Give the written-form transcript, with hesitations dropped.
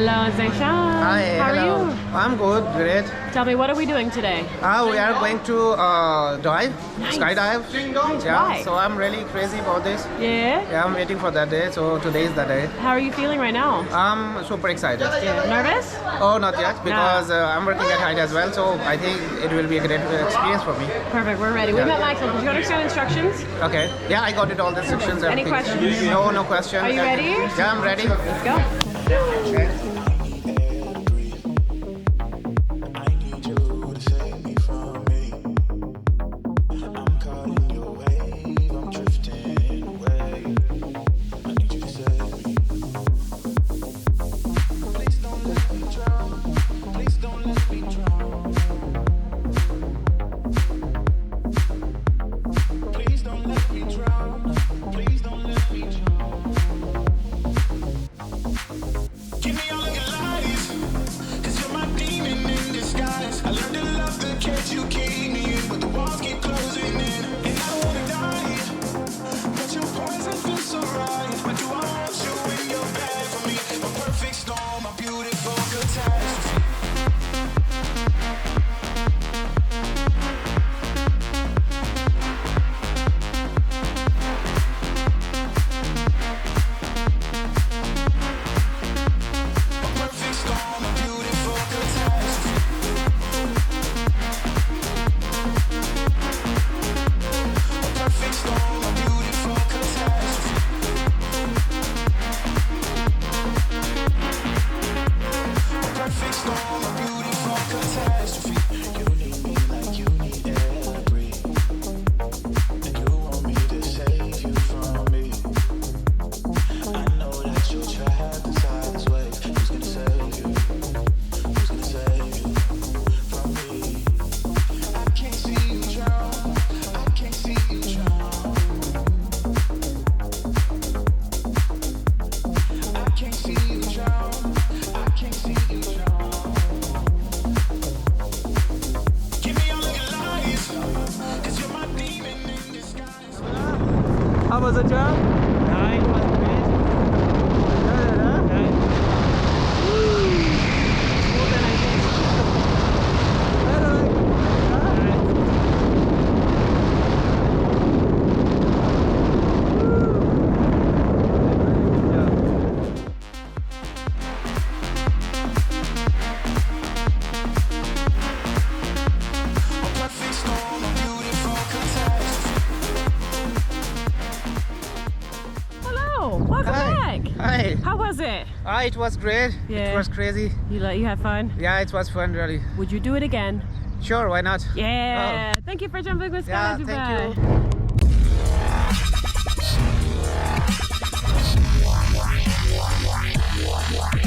Hello, Zaishan. Hi, How hello. are you? I'm good, great. Tell me, what are we doing today? We are going to dive, Nice. skydive. Nice, Yeah, why? so I'm really crazy about this. Yeah? Yeah, I'm waiting for that day. So today is the day. How are you feeling right now? I'm super excited. Nervous? Oh, not yet, because I'm working at height as well. So I think it will be a great experience for me. Perfect, we're ready. We met Michael. Did you understand instructions? Okay. Yeah, I got it all the instructions. Any everything. questions? No, no question. Are you ready? Yeah, I'm ready. Let's go. Okay. How was the job? Yeah, it was great. More than I think. Hello, welcome back. Hi. How was it? It was great. Yeah. It was crazy. You had fun? Yeah, it was fun, really. Would you do it again? Sure, why not? Yeah. Thank you for jumping with Yeah, Skydive thank Dubai. you.